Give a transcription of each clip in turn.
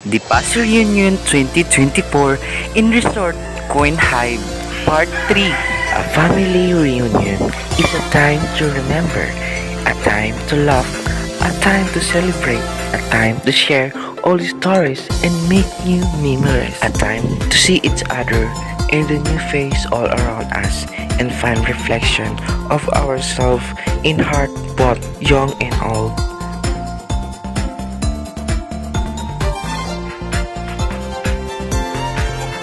The Past Reunion 2024 in Resort Coin Hive Part 3. A family reunion is a time to remember, a time to laugh, a time to celebrate, a time to share old stories and make new memories, a time to see each other in the new face all around us and find reflection of ourselves in heart, both young and old.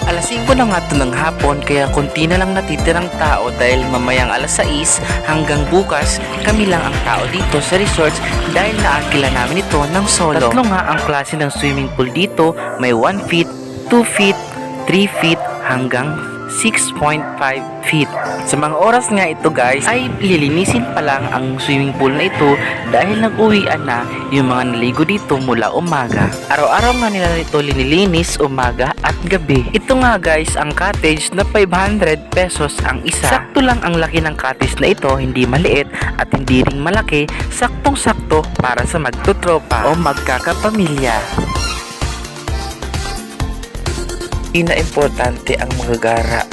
Alas 5 na nga ito ng hapon kaya konti na lang natitirang tao dahil mamayang alas 6 hanggang bukas kami lang ang tao dito sa resorts dahil naakila namin ito ng solo. Tatlo nga ang klase ng swimming pool dito, may 1 feet, 2 feet, 3 feet hanggang 6.5 feet. Sa mga oras nga ito guys ay lilinisin pa lang ang swimming pool na ito dahil nag-uwian na yung mga naligo dito mula umaga. Araw-araw nga nila ito linilinis umaga at gabi. Ito nga guys ang cottage na 500 pesos ang isa. Sakto lang ang laki ng cottage na ito, hindi maliit at hindi rin malaki, saktong-sakto para sa magtutropa o magkakapamilya. Importante ang magagara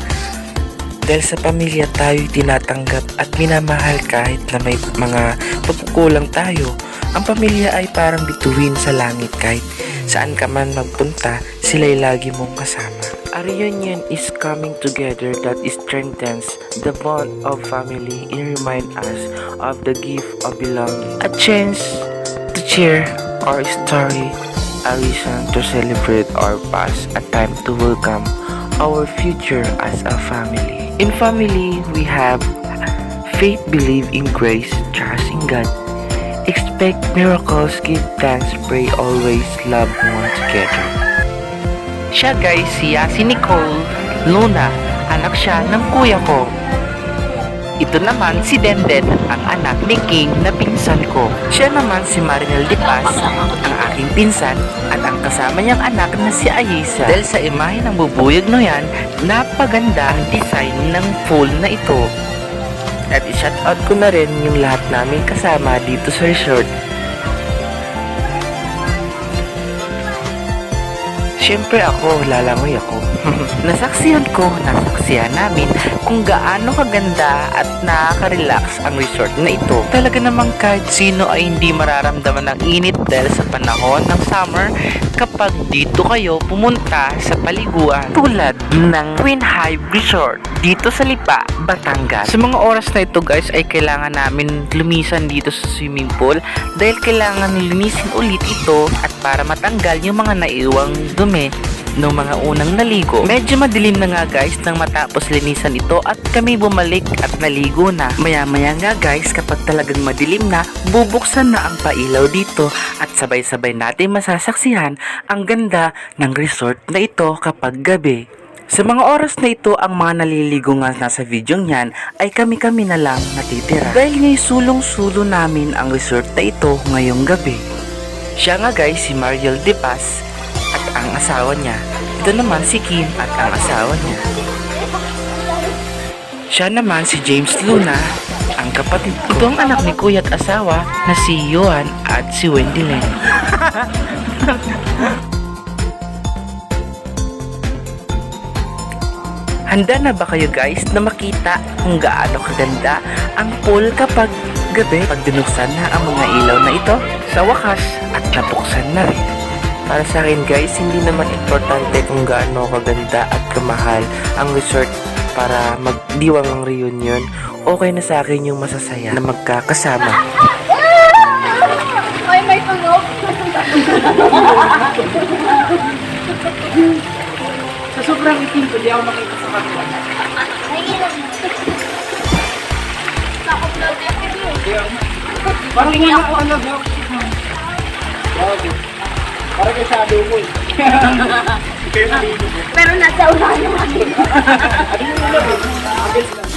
dahil sa pamilya tayo'y tinatanggap at minamahal kahit na may mga pagkukulang tayo. Ang pamilya ay parang bituin sa langit, kahit saan ka man magpunta, sila'y lagi mong kasama. A reunion is coming together that strengthens the bond of family and remind us of the gift of belonging. A chance to share our story, a reason to celebrate our past, a time to welcome our future as a family. In family, we have faith, believe in grace, trust in God, expect miracles, give thanks, pray always, love one together. Siya guys, si Nicole Luna, anak siya ng kuya ko. Ito naman si Denden, ang anak ni King na pinsan ko. Siya naman si Marinel De Paz, ang aking pinsan, at ang kasama niyang anak na si Ayisa. Dahil sa imahe ng bubuyog na yan, napaganda ang design ng pool na ito. At i-shoutout ko na rin yung lahat namin kasama dito sa resort. Siyempre ako, lalangoy ako. Nasaksihan namin kung gaano kaganda at nakaka-relax ang resort na ito. Talaga namang kahit sino ay hindi mararamdaman ng init dahil sa panahon ng summer kapag dito kayo pumunta sa paliguan tulad ng Twin Hive Resort dito sa Lipa, Batangas. Sa mga oras na ito guys ay kailangan namin lumisan dito sa swimming pool dahil kailangan linisin ulit ito at para matanggal yung mga naiwang dumi noong mga unang naligo. Medyo madilim na nga guys nang matapos linisan ito at kami bumalik at naligo na. Maya-maya nga guys kapag talagang madilim na, bubuksan na ang pailaw dito at sabay-sabay natin masasaksihan ang ganda ng resort na ito kapag gabi. Sa mga oras na ito, ang mga naliligo nga nasa video niyan ay kami-kami na lang natitira. Dahil nga'y sulong-sulo namin ang resort na ito ngayong gabi. Siya nga guys si Mariel De Paz at ang asawa niya. Ito naman si Kim at ang asawa niya. Siya naman si James Luna, ang kapatid ko. Ito ang anak ni kuya at asawa na si Johan at si Wendy Len. Handa na ba kayo guys na makita kung gaano kaganda ang pool kapag gabi? Pag dinuksan na ang mga ilaw na ito, sa wakas at nabuksan na rin. Para sa akin guys, hindi naman importante kung gaano kaganda at kamahal ang resort para magdiwang ang reunion. Okay na sa akin yung masasaya na magkakasama. Ay, may tunog! Sa sobrang itim ko, di ako makita sa kanila. Sakot na tayo. Parang nga ako ano, okay. Parang kayo sabi ko eh. Kayo naligo. Pero nasa unahan naman. Ano yung ulo eh? Mabilis lang.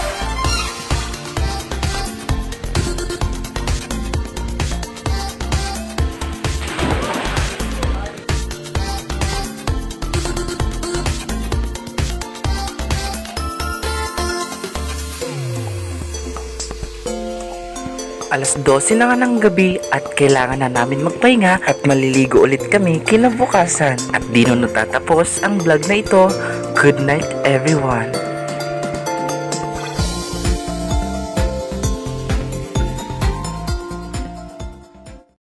Alas 12 na nga ng gabi at kailangan na namin magpahinga at maliligo ulit kami kinabukasan. At di na natatapos ang vlog na ito. Good night everyone!